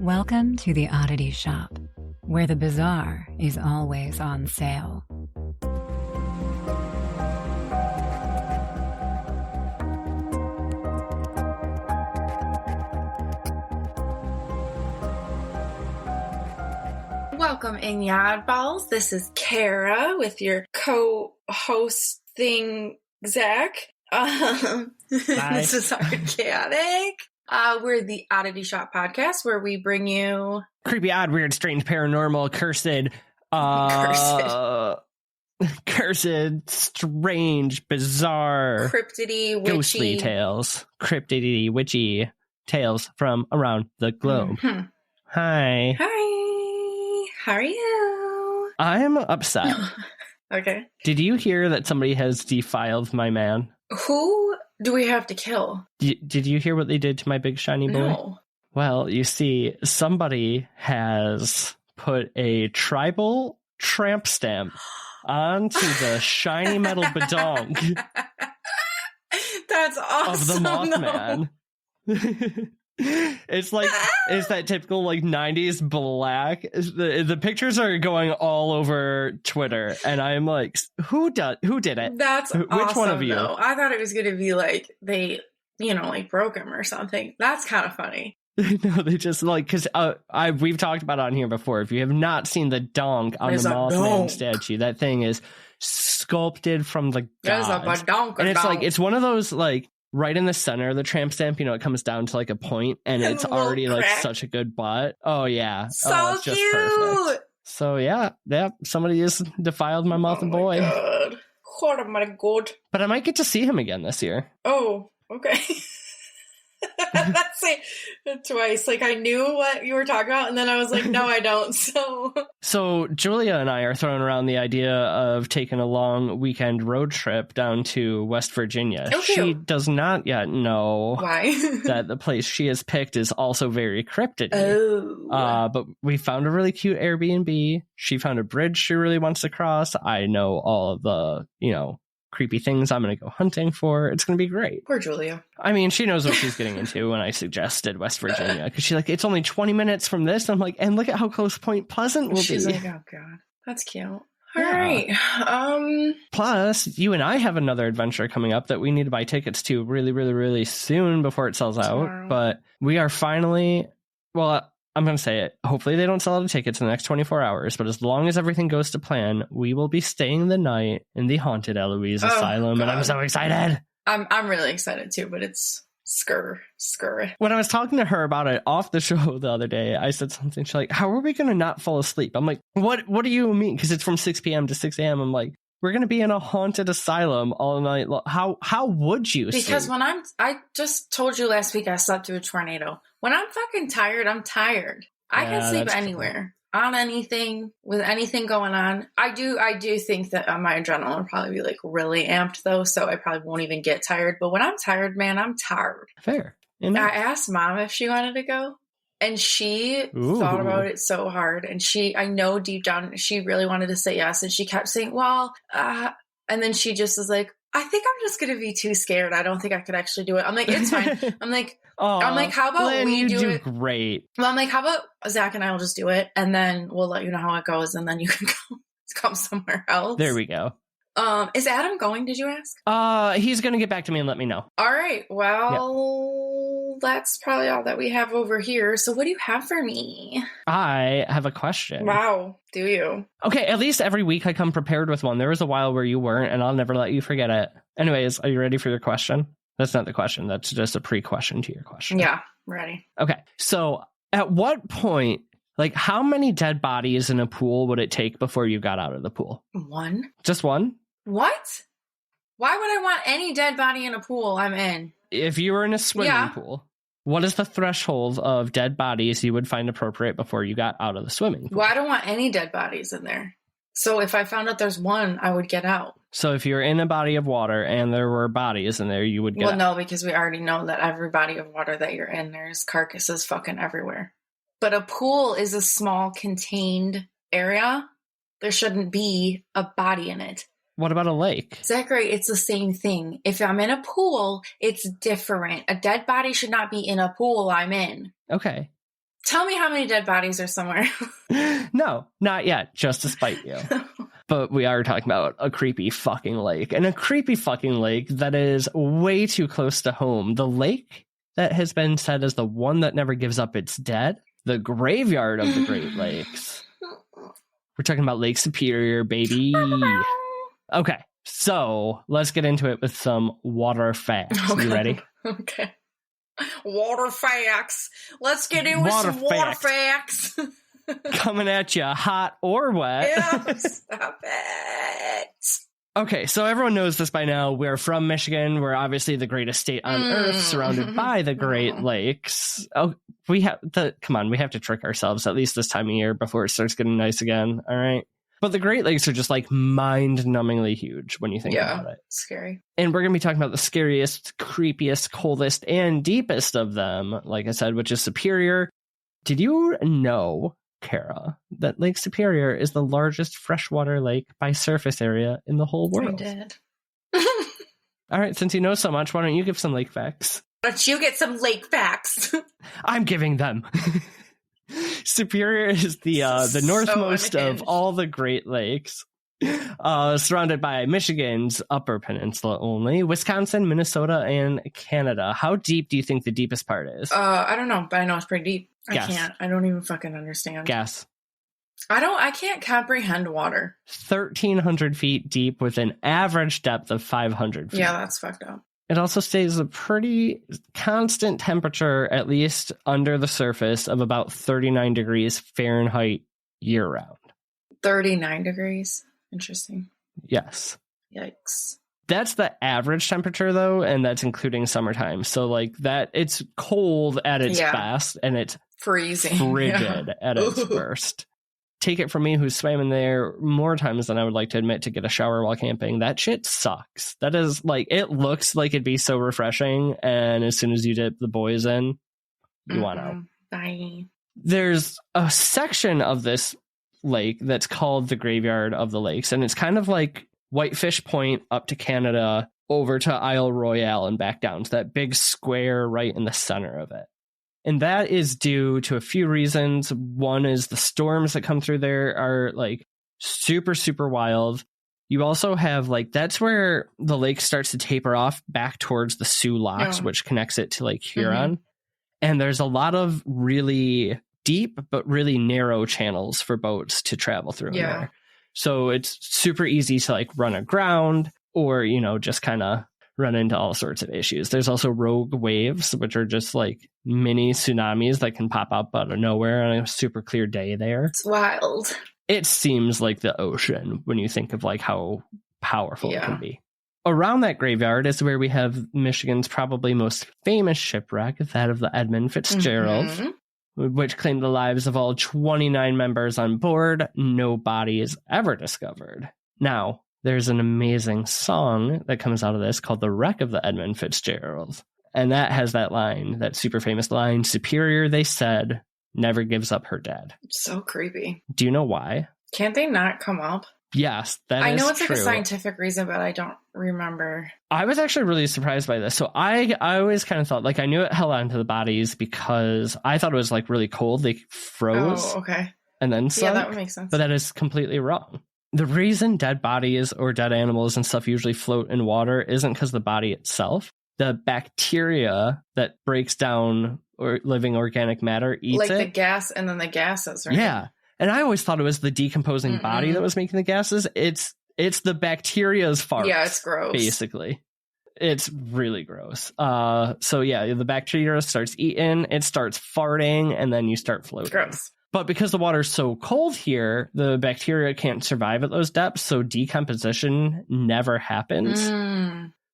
Welcome to the Oddity Shop, where the bizarre is always on sale. Welcome in, Oddballs. This is Kara with your co-host thing, Zach. This is Archaetic. We're the Oddity Shop podcast where we bring you creepy, odd, weird, strange, paranormal, cursed, strange, bizarre, cryptidy, witchy, ghostly tales, cryptidy, witchy tales from around the globe. Mm-hmm. Hi. How are you? I'm upset. Okay. Did you hear that somebody has defiled my man? Who do we have to kill? Did you hear what they did to my big shiny boy? No. Well, you see, somebody has put a tribal tramp stamp onto the shiny metal badonk. That's awesome. Of the Mothman. It's that typical 90s black. The pictures are going all over Twitter, and I'm like, who did it? That's Which awesome, one of you? Though. I thought it was gonna be like they, broke him or something. That's kind of funny. No, they just because we've talked about it on here before. If you have not seen the donk on the Mothman statue, that thing is sculpted from the gods. And it's one of those right in the center of the tramp stamp, it comes down to a point, and it's already such a good butt. Oh yeah, so it's just cute. Perfect. So yeah, somebody just defiled my moth and boy. God. Oh my god! But I might get to see him again this year. Oh, okay. That's it. Twice. I knew what you were talking about, and then I was like, no, I don't. So Julia and I are throwing around the idea of taking a long weekend road trip down to West Virginia. Okay. She does not yet know why that the place she has picked is also very cryptid. Oh. But we found a really cute Airbnb. She found a bridge she really wants to cross. I know all of the, creepy things I'm going to go hunting for. It's going to be great. Poor Julia. I mean, she knows what she's getting into when I suggested West Virginia, because she's like, it's only 20 minutes from this. I'm like, and look at how close Point Pleasant will be. She's like, oh God, that's cute. All right. Plus, you and I have another adventure coming up that we need to buy tickets to really, really, really soon before it sells out. But we are finally, I'm going to say it. Hopefully they don't sell out of tickets in the next 24 hours, but as long as everything goes to plan, we will be staying the night in the haunted Eloise Asylum, God. And I'm so excited. I'm really excited too, but it's scurry. When I was talking to her about it off the show the other day, I said something. She's like, how are we going to not fall asleep? I'm like, what do you mean? Because it's from 6 p.m. to 6 a.m. I'm like, we're going to be in a haunted asylum all night long. How would you Because sleep? I just told you last week I slept through a tornado. When I'm fucking tired, I'm tired. I can sleep anywhere, on anything, with anything going on. I do think that my adrenaline will probably be really amped though, so I probably won't even get tired. But when I'm tired, man, I'm tired. Fair. I asked Mom if she wanted to go, and she thought about it so hard. And I know deep down, she really wanted to say yes. And she kept saying, and then she just was like, I think I'm just going to be too scared. I don't think I could actually do it. I'm like, it's fine. I'm like, how about Lynn, we do it? Great. Well, I'm like, how about Zach and I will just do it, and then we'll let you know how it goes, and then you can come somewhere else. There we go. Is Adam going? Did you ask? He's going to get back to me and let me know. All right. Well, That's probably all that we have over here. So what do you have for me? I have a question. Wow. Do you? Okay, at least every week I come prepared with one. There was a while where you weren't, and I'll never let you forget it. Anyways, are you ready for your question? That's not the question. That's just a pre-question to your question. Yeah, ready. Okay, so at what point, like, how many dead bodies in a pool would it take before you got out of the pool? One. Just one? What? Why would I want any dead body in a pool I'm in? If you were in a swimming pool, what is the threshold of dead bodies you would find appropriate before you got out of the swimming pool? Well, I don't want any dead bodies in there. So if I found out there's one, I would get out. So if you're in a body of water and there were bodies in there, you would get out? Well, no, because we already know that every body of water that you're in, there's carcasses fucking everywhere. But a pool is a small, contained area. There shouldn't be a body in it. What about a lake? Zachary, it's the same thing. If I'm in a pool, it's different. A dead body should not be in a pool I'm in. Okay. Tell me how many dead bodies are somewhere. No, not yet, just to spite you. But we are talking about a creepy fucking lake. And a creepy fucking lake that is way too close to home. The lake that has been said as the one that never gives up its dead. The graveyard of the Great Lakes. We're talking about Lake Superior, baby. Okay, so let's get into it with some water facts. Okay. You ready? Okay. Water facts. Let's get in with some water facts. Coming at you hot or wet. Yeah, stop it. Okay, so everyone knows this by now. We're from Michigan. We're obviously the greatest state on earth, surrounded by the Great Lakes. Oh, we have to trick ourselves at least this time of year before it starts getting nice again. All right. But the Great Lakes are just like mind-numbingly huge when you think about it. Scary. And we're going to be talking about the scariest, creepiest, coldest, and deepest of them, like I said, which is Superior. Did you know, Kara, that Lake Superior is the largest freshwater lake by surface area in the whole world? I did. All right, since you know so much, why don't you give some lake facts? Why don't you get some lake facts? I'm giving them. Superior is the northmost of all the Great Lakes, surrounded by Michigan's Upper Peninsula only, Wisconsin, Minnesota, and Canada. How deep do you think the deepest part is? I don't know, but I know it's pretty deep. Guess. I don't even fucking understand. Guess. I can't comprehend water. 1,300 feet deep with an average depth of 500 feet. Yeah, that's fucked up. It also stays a pretty constant temperature, at least under the surface, of about 39 degrees Fahrenheit year-round. 39 degrees? Interesting. Yes. Yikes. That's the average temperature, though, and that's including summertime. So, like, that, it's cold at its best, and it's freezing. Frigid at its worst. Take it from me, who's swam in there more times than I would like to admit to get a shower while camping. That shit sucks. That is, like, it looks like it'd be so refreshing, and as soon as you dip the boys in, you want out. Bye. There's a section of this lake that's called the Graveyard of the Lakes, and it's kind of like Whitefish Point up to Canada, over to Isle Royale and back down to that big square right in the center of it. And that is due to a few reasons. One is the storms that come through there are like super, super wild. You also have like, that's where the lake starts to taper off back towards the Sioux Locks, which connects it to Lake Huron. And there's a lot of really deep, but really narrow channels for boats to travel through in there. So it's super easy to like run aground or, you know, just kind of run into all sorts of issues. There's also rogue waves, which are just like mini tsunamis that can pop up out of nowhere on a super clear day there. It's wild. It seems like the ocean when you think of like how powerful it can be. Around that graveyard is where we have Michigan's probably most famous shipwreck, that of the Edmund Fitzgerald, which claimed the lives of all 29 members on board. No body is ever discovered. Now, there's an amazing song that comes out of this called The Wreck of the Edmund Fitzgerald. And that has that line, that super famous line, Superior, they said, never gives up her dead. So creepy. Do you know why? Can't they not come up? Yes, that is true. I know it's like a scientific reason, but I don't remember. I was actually really surprised by this. So I always kind of thought, like, I knew it held on to the bodies because I thought it was like really cold. They froze. Oh, okay. And then sunk. Yeah, that would make sense. But that is completely wrong. The reason dead bodies or dead animals and stuff usually float in water isn't because the body itself. The bacteria that breaks down or living organic matter eats like it. Like the gas and then the gases, right? Yeah. And I always thought it was the decomposing body that was making the gases. It's the bacteria's farts. Yeah, it's gross. Basically. It's really gross. So yeah, the bacteria starts eating, it starts farting, and then you start floating. Gross. But because the water's so cold here, the bacteria can't survive at those depths, so decomposition never happens.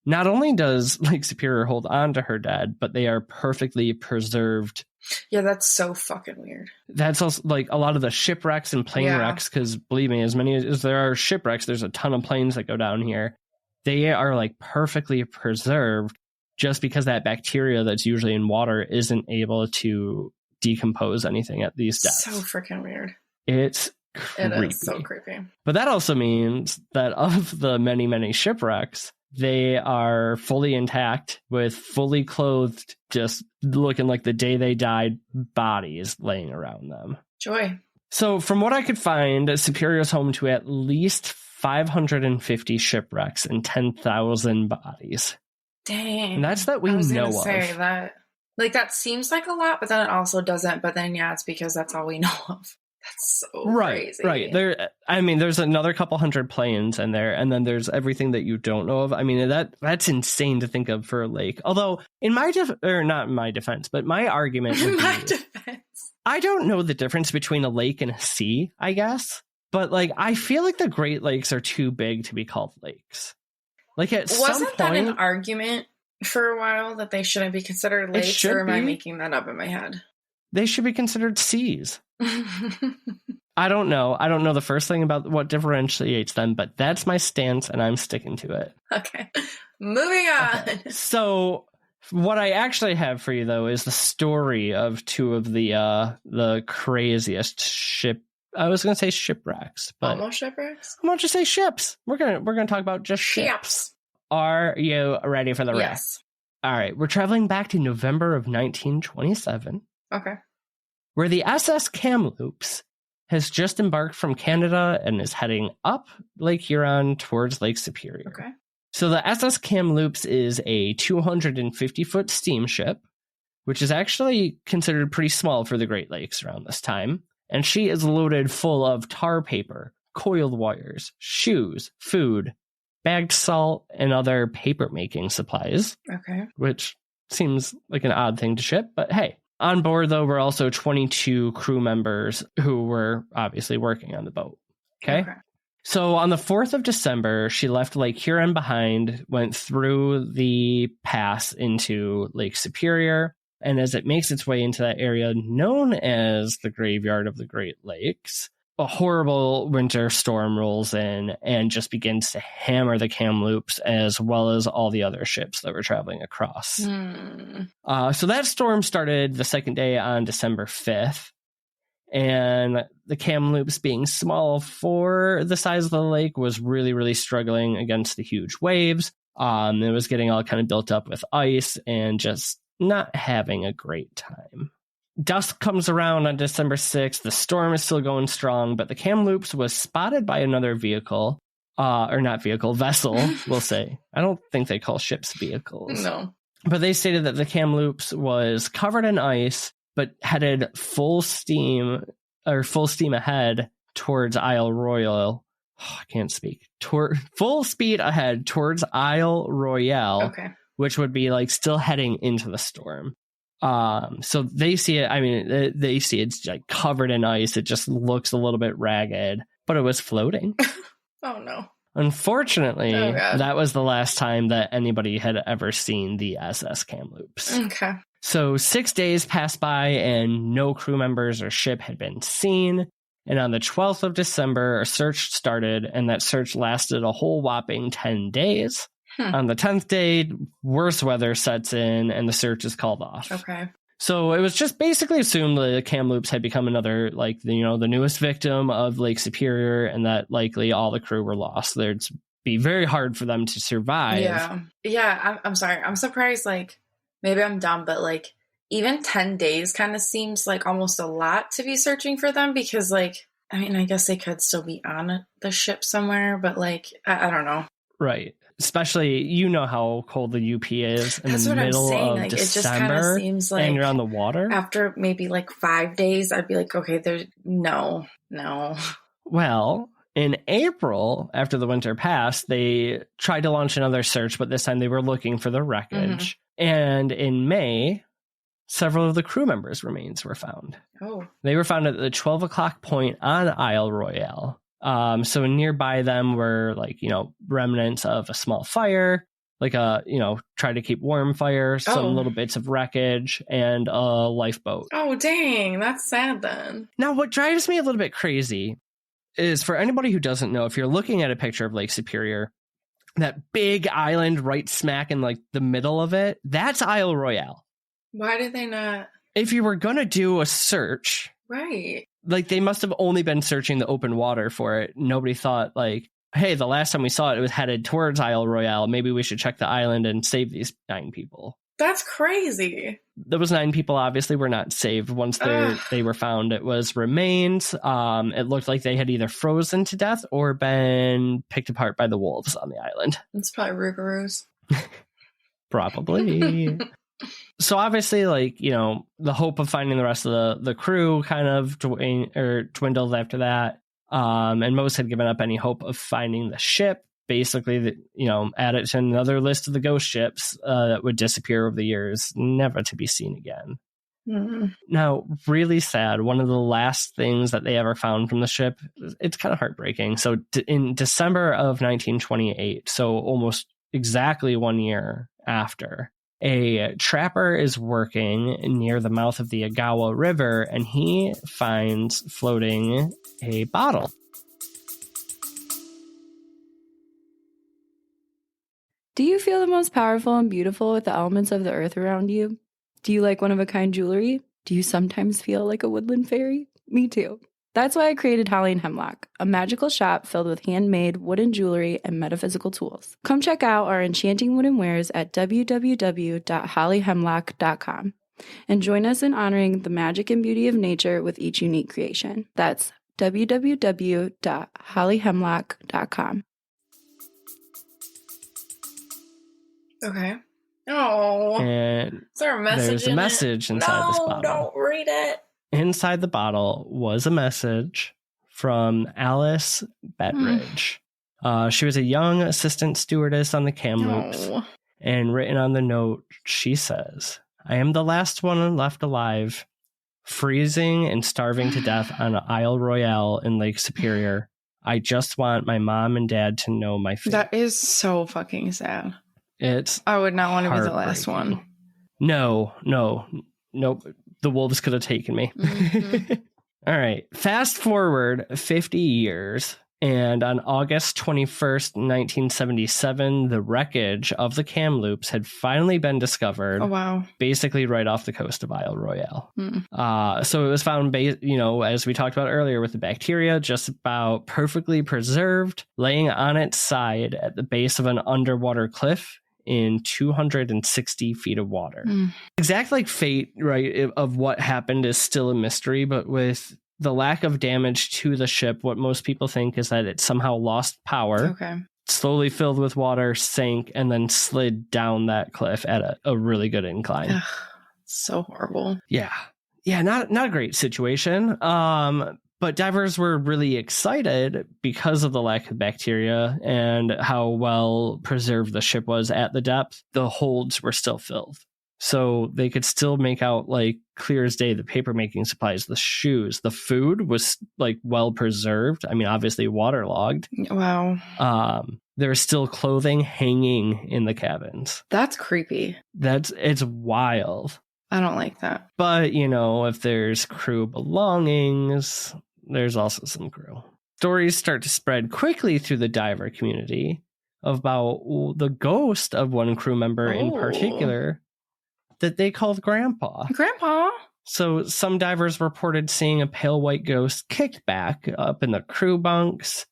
Not only does Lake Superior hold on to her dead, but they are perfectly preserved. Yeah, that's so fucking weird. That's also like a lot of the shipwrecks and plane wrecks, because believe me, as many as there are shipwrecks, there's a ton of planes that go down here. They are like perfectly preserved just because that bacteria that's usually in water isn't able to decompose anything at these depths. So freaking weird. It's creepy. It is so creepy. But that also means that of the many, many shipwrecks, They are fully intact with fully clothed, just looking like the day they died bodies laying around them. Joy. So from what I could find, Superior is home to at least 550 shipwrecks and 10,000 bodies. Dang. And that's that we know of. I was going to say that. Like, that seems like a lot, but then it also doesn't. But then, yeah, it's because that's all we know of. That's so crazy. Right. There's another couple hundred planes in there, and then there's everything that you don't know of. I mean, that's insane to think of for a lake. Although, in my not in my defense, but my argument would be, I don't know the difference between a lake and a sea, I guess. But, like, I feel like the Great Lakes are too big to be called lakes. Like, Wasn't that an argument for a while that they shouldn't be considered lakes, or am I making that up in my head? They should be considered seas. I don't know. I don't know the first thing about what differentiates them, but that's my stance, and I'm sticking to it. Okay. Moving on. Okay. So what I actually have for you, though, is the story of two of the craziest I was going to say shipwrecks, but almost shipwrecks. I want to say ships. We're gonna talk about just ships. Are you ready for the wreck? Yes. All right. We're traveling back to November of 1927. Okay. Where the SS Kamloops has just embarked from Canada and is heading up Lake Huron towards Lake Superior. Okay. So the SS Kamloops is a 250-foot steamship, which is actually considered pretty small for the Great Lakes around this time. And she is loaded full of tar paper, coiled wires, shoes, food, bagged salt, and other paper-making supplies. Okay. Which seems like an odd thing to ship, but hey. On board, though, were also 22 crew members who were obviously working on the boat. Okay? So on the 4th of December, she left Lake Huron behind, went through the pass into Lake Superior, and as it makes its way into that area known as the Graveyard of the Great Lakes, a horrible winter storm rolls in and just begins to hammer the Kamloops as well as all the other ships that were traveling across. So that storm started the second day on December 5th. And the Kamloops, being small for the size of the lake, was really, really struggling against the huge waves. It was getting all kind of built up with ice and just not having a great time. Dusk comes around on December 6th. The storm is still going strong, but the Kamloops was spotted by another vessel, we'll say. I don't think they call ships vehicles. No. But they stated that the Kamloops was covered in ice, but headed full steam ahead towards Isle Royale. Oh, I can't speak. Full speed ahead towards Isle Royale, okay. Which would be like still heading into the storm. So they see it. I mean, they see it's like covered in ice. It just looks a little bit ragged, but it was floating. Oh no. Unfortunately, that was the last time that anybody had ever seen the SS Kamloops. Okay. So 6 days passed by and no crew members or ship had been seen. And on the 12th of December, a search started, and that search lasted a whole whopping 10 days. On the 10th day, worse weather sets in and the search is called off. Okay. So it was just basically assumed the Kamloops had become another, like, the newest victim of Lake Superior, and that likely all the crew were lost. There'd be very hard for them to survive. Yeah. I'm sorry. I'm surprised, like, maybe I'm dumb, but, like, even 10 days kind of seems like almost a lot to be searching for them because, like, I mean, I guess they could still be on the ship somewhere, but, like, I don't know. Right. Especially, you know how cold the UP is in the middle of like, December, it just kind of seems like, and you're on the water. After maybe like 5 days, I'd be like, okay, there's no. Well, in April, after the winter passed, they tried to launch another search, but this time they were looking for the wreckage. And in May, several of the crew members' remains were found. Oh. They were found at the 12 o'clock point on Isle Royale. So nearby them were like, remnants of a small fire, like try to keep warm fire, some little bits of wreckage, and a lifeboat. Oh, dang. That's sad then. Now, what drives me a little bit crazy is, for anybody who doesn't know, if you're looking at a picture of Lake Superior, that big island right smack in like the middle of it, that's Isle Royale. Why did they not? If you were going to do a search. Right. Like, they must have only been searching the open water for it. Nobody thought, like, hey, the last time we saw it, it was headed towards Isle Royale. Maybe we should check the island and save these 9 people. That's crazy. Those 9 people obviously were not saved once they were found. It was remains. It looked like they had either frozen to death or been picked apart by the wolves on the island. It's probably Rougarous. Probably. So obviously, like, you know, the hope of finding the rest of the crew kind of dwindled after that. And most had given up any hope of finding the ship. Basically, you know, added to another list of the ghost ships that would disappear over the years, never to be seen again. Now, really sad. One of the last things that they ever found from the ship, it's kind of heartbreaking. So in December of 1928, so almost exactly 1 year after, a trapper is working near the mouth of the Agawa River, and he finds floating a bottle. Do you feel the most powerful and beautiful with the elements of the earth around you? Do you like one-of-a-kind jewelry? Do you sometimes feel like a woodland fairy? Me too. That's why I created Holly and Hemlock, a magical shop filled with handmade wooden jewelry and metaphysical tools. Come check out our enchanting wooden wares at www.hollyhemlock.com and join us in honoring the magic and beauty of nature with each unique creation. That's www.hollyhemlock.com. Okay. Oh. And is there a message? There's a message inside this bottle. Don't read it. Inside the bottle was a message from Alice Bettridge. She was a young assistant stewardess on the Kamloops. And written on the note, she says, "I am the last one left alive, freezing and starving to death on Isle Royale in Lake Superior. I just want my mom and dad to know my fate." That is so fucking sad. I would not want to be the last one. Nope. The wolves could have taken me. Mm-hmm. All right. Fast forward 50 years. And on August 21st, 1977, the wreckage of the Kamloops had finally been discovered. Oh, wow. Basically right off the coast of Isle Royale. So it was found, as we talked about earlier with the bacteria, just about perfectly preserved, laying on its side at the base of an underwater cliff in 260 feet of water. Exact fate, right, of what happened is still a mystery, but with the lack of damage to the ship, what most people think is that it somehow lost power, slowly filled with water, sank, and then slid down that cliff at a really good incline. Ugh, so horrible. Yeah, not a great situation. But divers were really excited because of the lack of bacteria and how well preserved the ship was at the depth. The holds were still filled. So they could still make out clear as day the paper making supplies, the shoes, the food was well preserved. I mean, obviously waterlogged. Wow. There was still clothing hanging in the cabins. That's creepy. It's wild. I don't like that. But, if there's crew belongings, there's also some crew. Stories start to spread quickly through the diver community about the ghost of one crew member in particular that they called Grandpa. Grandpa? So some divers reported seeing a pale white ghost kicked back up in the crew bunks,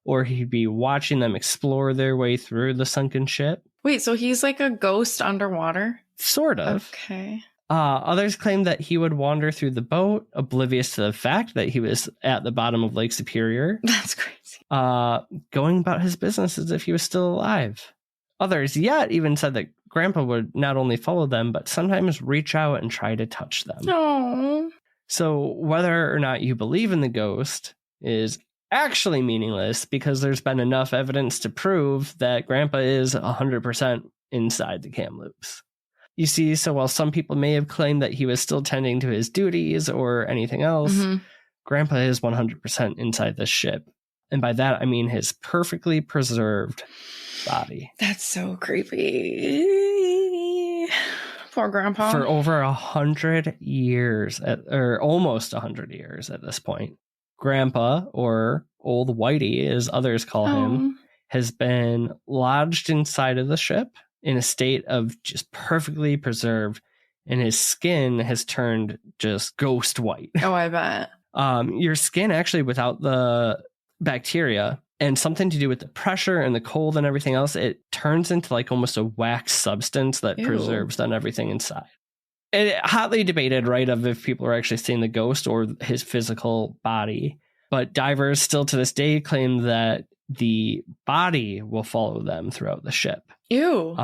or he'd be watching them explore their way through the sunken ship. Wait, so he's like a ghost underwater? Sort of. Okay. Others claimed that he would wander through the boat, oblivious to the fact that he was at the bottom of Lake Superior. That's crazy. Going about his business as if he was still alive. Others yet even said that Grandpa would not only follow them, but sometimes reach out and try to touch them. Oh. So whether or not you believe in the ghost is actually meaningless, because there's been enough evidence to prove that Grandpa is 100% inside the Kamloops. You see, so while some people may have claimed that he was still tending to his duties or anything else, Grandpa is 100% inside the ship. And by that, I mean his perfectly preserved body. That's so creepy. Poor Grandpa. For over 100 years, or almost 100 years at this point, Grandpa, or Old Whitey as others call him, has been lodged inside of the ship in a state of just perfectly preserved, and his skin has turned just ghost white. Oh, I bet. Your skin, actually, without the bacteria, And something to do with the pressure and the cold and everything else, it turns into like almost a wax substance that preserves on everything inside. It hotly debated, right, of if people are actually seeing the ghost or his physical body. But divers still to this day claim that the body will follow them throughout the ship. Ew.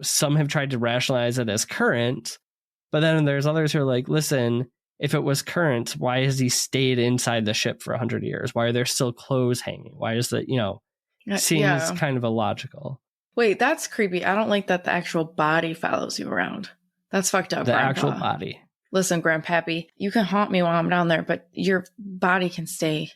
Some have tried to rationalize it as current, but then there's others who are like, listen, if it was current, why has he stayed inside the ship for 100 years? Why are there still clothes hanging? Why is that, seems kind of illogical. Wait, that's creepy. I don't like that the actual body follows you around. That's fucked up, Grandpa. Actual body. Listen, Grandpappy, you can haunt me while I'm down there, but your body can stay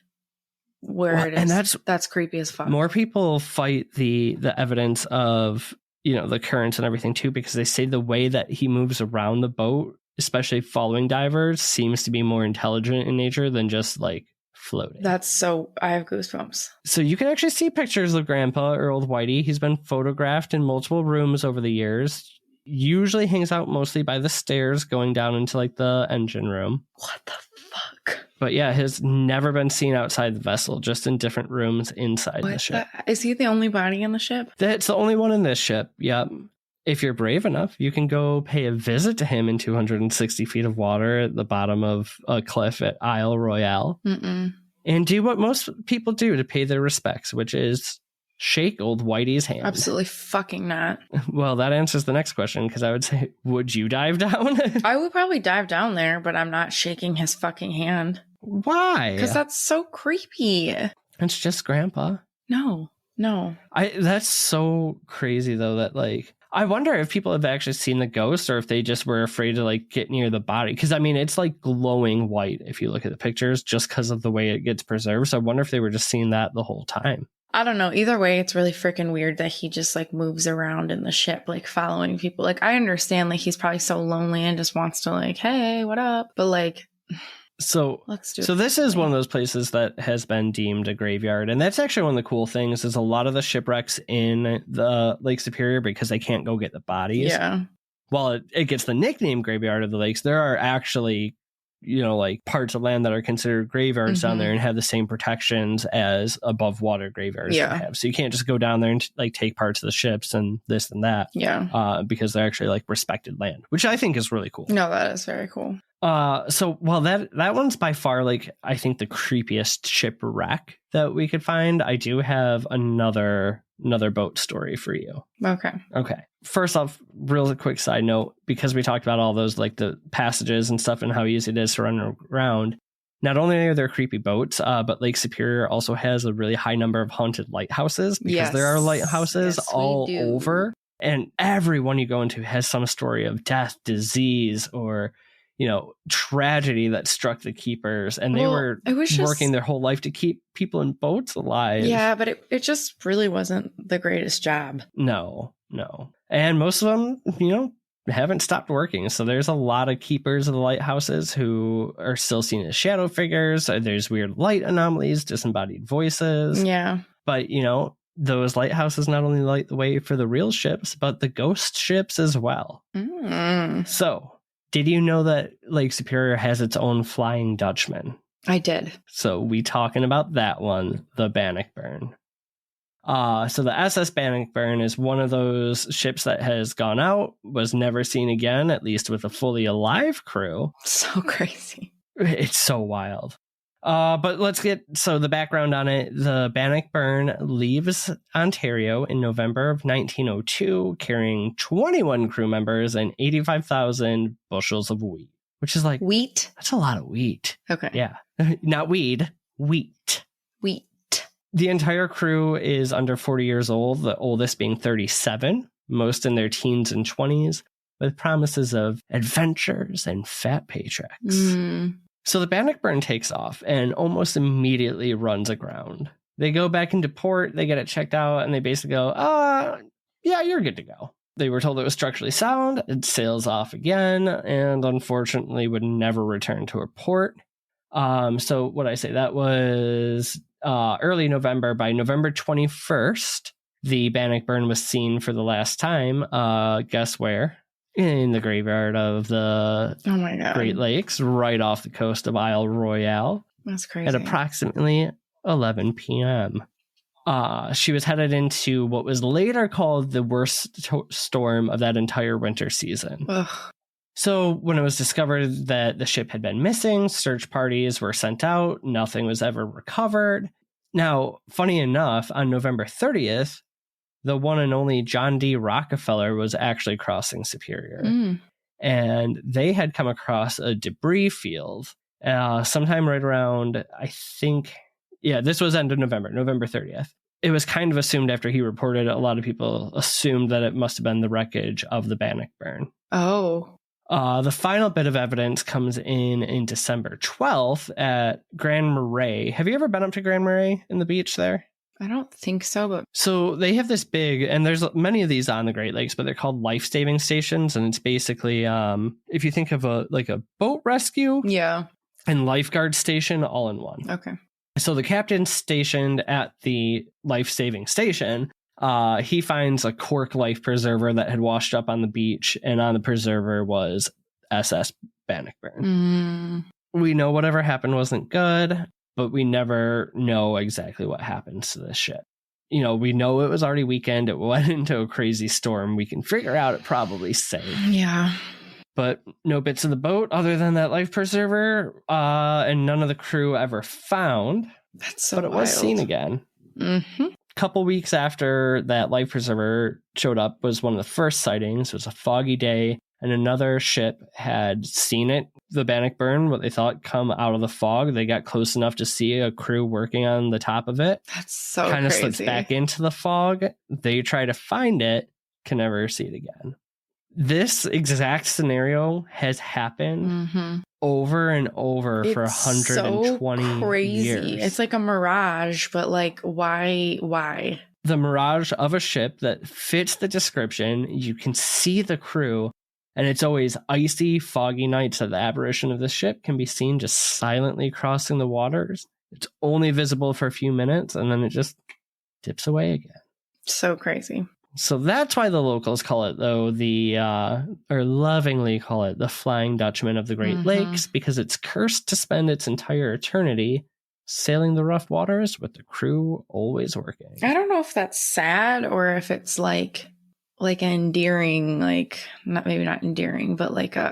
where it is. And that's creepy as fuck. More people fight the evidence of, the currents and everything too, because they say the way that he moves around the boat, especially following divers, seems to be more intelligent in nature than just like floating. I have goosebumps. So you can actually see pictures of Grandpa or old Whitey. He's been photographed in multiple rooms over the years. Usually hangs out mostly by the stairs going down into like the engine room. What the fuck? But yeah, has never been seen outside the vessel, just in different rooms inside the ship. Is he the only body in the ship? That's the only one in this ship. Yep. If you're brave enough, you can go pay a visit to him in 260 feet of water at the bottom of a cliff at Isle Royale. And do what most people do to pay their respects, which is shake old Whitey's hand. Absolutely fucking not. Well, that answers the next question, because I would say, would you dive down? I would probably dive down there, but I'm not shaking his fucking hand. Why? Because that's so creepy. It's just Grandpa. No. That's so crazy, though, that like, I wonder if people have actually seen the ghost or if they just were afraid to like get near the body. Because I mean, it's like glowing white if you look at the pictures, just because of the way it gets preserved. So I wonder if they were just seeing that the whole time. I don't know. Either way, it's really freaking weird that he just like moves around in the ship, like following people. Like, I understand like he's probably so lonely and just wants to like, hey, what up? But like, so this is one of those places that has been deemed a graveyard. And that's actually one of the cool things is a lot of the shipwrecks in the Lake Superior, because they can't go get the bodies. Yeah. While it gets the nickname Graveyard of the Lakes, there are actually, like parts of land that are considered graveyards down there and have the same protections as above water graveyards have. So you can't just go down there and like take parts of the ships and this and that. Yeah. Because they're actually like respected land, which I think is really cool. No, that is very cool. That one's by far like I think the creepiest shipwreck that we could find. I do have another boat story for you. Okay. First off, real quick side note, because we talked about all those like the passages and stuff and how easy it is to run around. Not only are there creepy boats, but Lake Superior also has a really high number of haunted lighthouses, because there are lighthouses all over, and every one you go into has some story of death, disease, or tragedy that struck the keepers, and they were working their whole life to keep people in boats alive. Yeah, but it just really wasn't the greatest job. No. And most of them, haven't stopped working. So there's a lot of keepers of the lighthouses who are still seen as shadow figures. There's weird light anomalies, disembodied voices. Yeah. But, those lighthouses not only light the way for the real ships, but the ghost ships as well. So, did you know that Lake Superior has its own Flying Dutchman? I did. So we talking about that one, the Bannockburn. So the SS Bannockburn is one of those ships that has gone out, was never seen again, at least with a fully alive crew. So crazy. It's so wild. But let's get the background on it. The Bannockburn leaves Ontario in November of 1902, carrying 21 crew members and 85,000 bushels of wheat, which is like wheat. That's a lot of wheat. Okay. Yeah. Not weed, wheat. The entire crew is under 40 years old, the oldest being 37, most in their teens and 20s, with promises of adventures and fat paychecks. So the Bannockburn takes off and almost immediately runs aground. They go back into port, they get it checked out, and they basically go, yeah, you're good to go. They were told it was structurally sound, it sails off again, and unfortunately would never return to a port. So what I say, that was early November. By November 21st, the Bannockburn was seen for the last time. Guess where? In the graveyard of the Great Lakes, right off the coast of Isle Royale. That's crazy. At approximately 11 p.m. She was headed into what was later called the worst storm of that entire winter season. Ugh. So when it was discovered that the ship had been missing, search parties were sent out. Nothing was ever recovered. Now, funny enough, on November 30th, the one and only John D. Rockefeller was actually crossing Superior. And they had come across a debris field sometime right around, I think, this was end of November 30th. It was kind of assumed after he reported, a lot of people assumed that it must have been the wreckage of the Bannockburn. Oh. The final bit of evidence comes in December 12th at Grand Marais. Have you ever been up to Grand Marais in the beach there? I don't think so, but... So they have this big, and there's many of these on the Great Lakes, but they're called life-saving stations, and it's basically, if you think of a boat rescue and lifeguard station all in one. Okay. So the captain stationed at the life-saving station, he finds a cork life preserver that had washed up on the beach, and on the preserver was SS Bannockburn. We know whatever happened wasn't good, but we never know exactly what happens to this ship. You know, we know it was already weekend. It went into a crazy storm. We can figure out it probably sank. Yeah. But no bits of the boat other than that life preserver, and none of the crew ever found. That's so But it was seen again. Couple weeks after that life preserver showed up was one of the first sightings. It was a foggy day, and another ship had seen it, the Bannockburn, what they thought, come out of the fog. They got close enough to see a crew working on the top of it. That's so kind of crazy. slips back into the fog. They try to find it, can never see it again. This exact scenario has happened over and over for 120 so crazy. years. It's like a mirage, but like, why? The mirage of a ship that fits the description. You can see the crew, and it's always icy, foggy nights that the apparition of the ship can be seen just silently crossing the waters. It's only visible for a few minutes, and then it just dips away again. So crazy. So that's why the locals call it, though, or lovingly call it, the Flying Dutchman of the Great Lakes, because it's cursed to spend its entire eternity sailing the rough waters with the crew always working. I don't know if that's sad or if it's like endearing, like maybe not endearing, but like I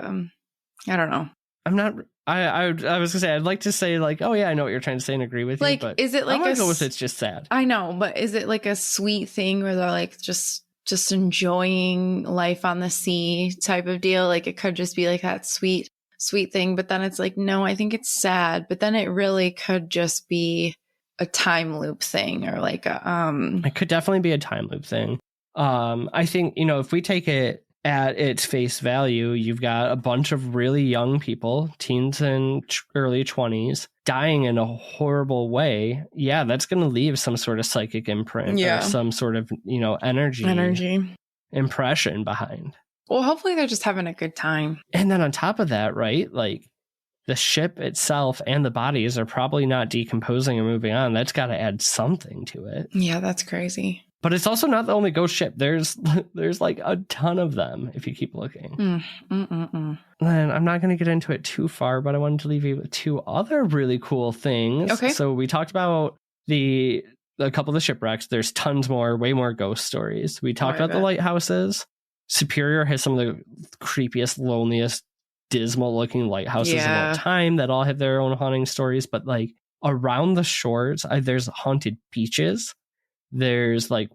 don't know. I'm not. I was gonna say I'd like to say like, oh yeah, I know what you're trying to say and agree with you. But is it like I'm gonna go with it's just sad. I know, but is it like a sweet thing where they're like just enjoying life on the sea type of deal? Like it could just be like that sweet thing, but then it's like, no, I think it's sad. But then it really could just be a time loop thing, or like It could definitely be a time loop thing. I think, if we take it at its face value, you've got a bunch of really young people, teens and early 20s, dying in a horrible way. Yeah, that's going to leave some sort of psychic imprint or some sort of, energy impression behind. Well, hopefully they're just having a good time. And then on top of that, right, like the ship itself and the bodies are probably not decomposing or moving on. That's got to add something to it. Yeah, that's crazy. But it's also not the only ghost ship. There's like a ton of them if you keep looking. And I'm not going to get into it too far, but I wanted to leave you with two other really cool things. Okay. So we talked about a couple of the shipwrecks. There's tons more, way more ghost stories. We talked about the lighthouses. Superior has some of the creepiest, loneliest, dismal looking lighthouses of all time that all have their own haunting stories. But like around the shores, there's haunted beaches. There's like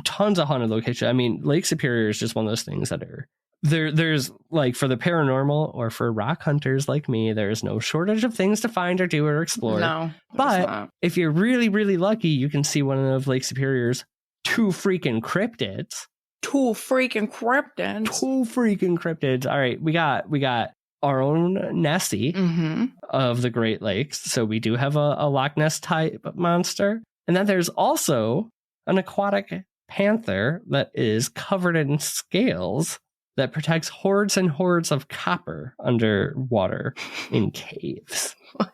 tons of haunted locations. I mean, Lake Superior is just one of those things that are there's like, for the paranormal or for rock hunters like me, there's no shortage of things to find or do or explore. No, but if you're really, really lucky, you can see one of Lake Superior's two freaking cryptids. Two freaking cryptids. All right, we got our own Nessie of the Great Lakes. So we do have a Loch Ness type monster. And then there's also an aquatic panther that is covered in scales that protects hordes and hordes of copper underwater in caves. What?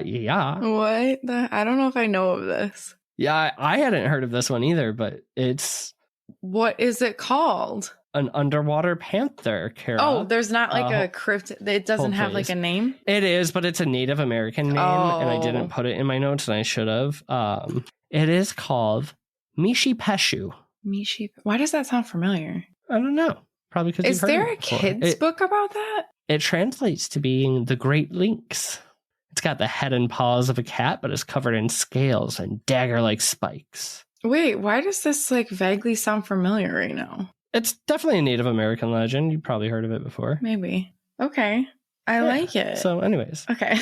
Yeah. What? I don't know if I know of this. Yeah, I hadn't heard of this one either, but it's... What is it called? An underwater panther, Kara. Oh, there's not like a cryptid. It doesn't have like a name? It is, but it's a Native American name, and I didn't put it in my notes, and I should have. It is called Mishi Peshu. Why does that sound familiar? I don't know. Probably because Is there a kid's book about that? It translates to being the Great Lynx. It's got the head and paws of a cat, but is covered in scales and dagger-like spikes. Wait, why does this like vaguely sound familiar right now? It's definitely a Native American legend. You've probably heard of it before. Maybe. Okay. I like it. So anyways. Okay.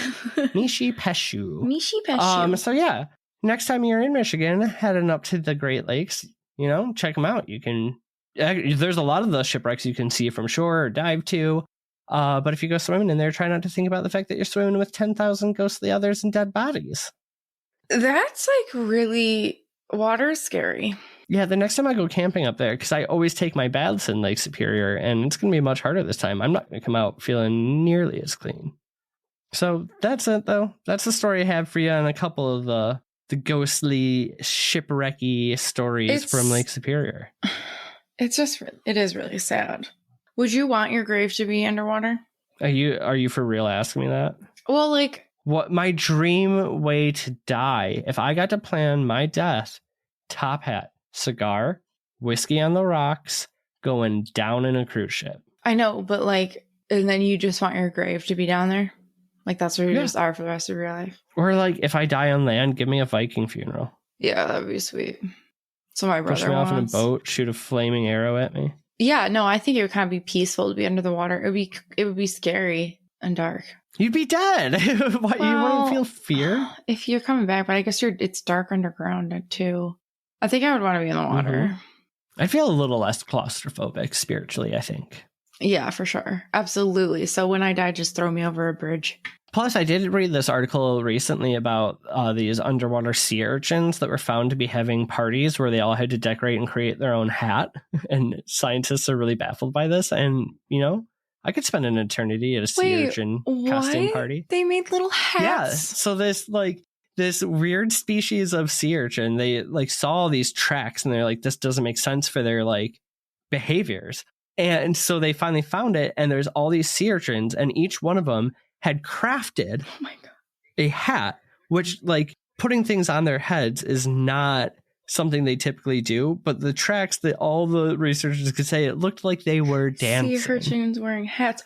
Mishi Peshu. Mishi Peshu. So yeah, next time you're in Michigan, heading up to the Great Lakes, check them out. You can, there's a lot of the shipwrecks you can see from shore or dive to. But if you go swimming in there, try not to think about the fact that you're swimming with 10,000 ghostly others and dead bodies. That's like really water scary. Yeah, the next time I go camping up there, because I always take my baths in Lake Superior, and it's going to be much harder this time. I'm not going to come out feeling nearly as clean. So that's it, though. That's the story I have for you on a couple of the ghostly, shipwrecky stories from Lake Superior. It is really sad. Would you want your grave to be underwater? Are you for real asking me that? Well, like... What my dream way to die, if I got to plan my death, top hat, cigar, whiskey on the rocks, going down in a cruise ship. I know, but like, and then you just want your grave to be down there? Like that's where you just are for the rest of your life? Or like, if I die on land, give me a Viking funeral. Yeah, that'd be sweet. So my brother push me off in a boat, shoot a flaming arrow at me. Yeah, no, I think it would kind of be peaceful to be under the water. It would be scary and dark. You'd be dead. What, you wouldn't feel fear? If you're coming back, but I guess it's dark underground too. I think I would want to be in the water. Mm-hmm. I feel a little less claustrophobic spiritually, I think. Yeah, for sure. Absolutely. So when I die, just throw me over a bridge. Plus, I did read this article recently about these underwater sea urchins that were found to be having parties where they all had to decorate and create their own hat. And scientists are really baffled by this. And, I could spend an eternity at a sea urchin costume party. They made little hats? Yeah. So this weird species of sea urchin, they saw all these tracks and they're like, this doesn't make sense for their behaviors. And so they finally found it, and there's all these sea urchins, and each one of them had crafted a hat, which putting things on their heads is not something they typically do, but the tracks that all the researchers could say, it looked like they were dancing. Sea urchins wearing hats.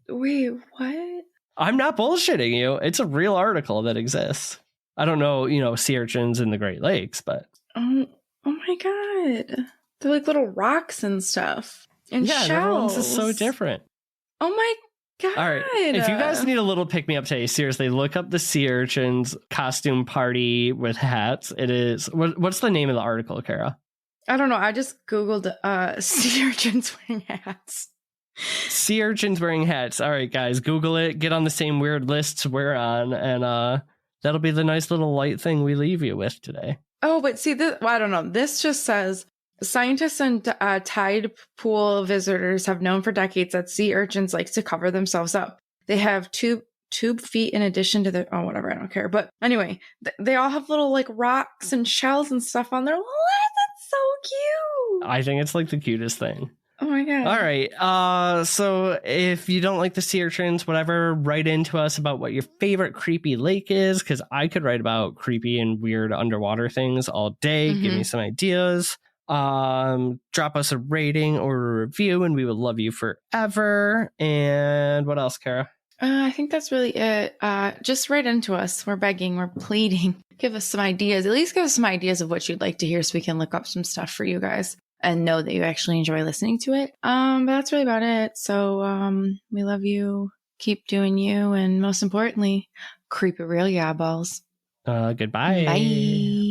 Wait, what? I'm not bullshitting you. It's a real article that exists. I don't know, sea urchins in the Great Lakes, but... Oh my God. They're like little rocks and stuff. And shells. Everyone's is so different. Oh my God. All right. If you guys need a little pick-me-up today, seriously, look up the sea urchins costume party with hats. It is... What's the name of the article, Kara? I don't know. I just Googled sea urchins wearing hats. Sea urchins wearing hats. All right, guys, Google it. Get on the same weird lists we're on, and that'll be the nice little light thing we leave you with today. Oh, but see, I don't know. This just says... Scientists and tide pool visitors have known for decades that sea urchins like to cover themselves up. They have tube feet in addition to their... Oh, whatever. I don't care. But anyway, they all have little rocks and shells and stuff on their... What? That's so cute. I think it's the cutest thing. Oh my God. All right. So if you don't like the sea urchins, whatever, write into us about what your favorite creepy lake is, because I could write about creepy and weird underwater things all day. Give me some ideas. Drop us a rating or a review, and we would love you forever. And what else, Kara? I think that's really it. Just write into us. We're begging, we're pleading. Give us some ideas. At least give us some ideas of what you'd like to hear, so we can look up some stuff for you guys and know that you actually enjoy listening to it. But that's really about it. So we love you. Keep doing you, and most importantly, creep it real, yeah, balls. Goodbye. Bye.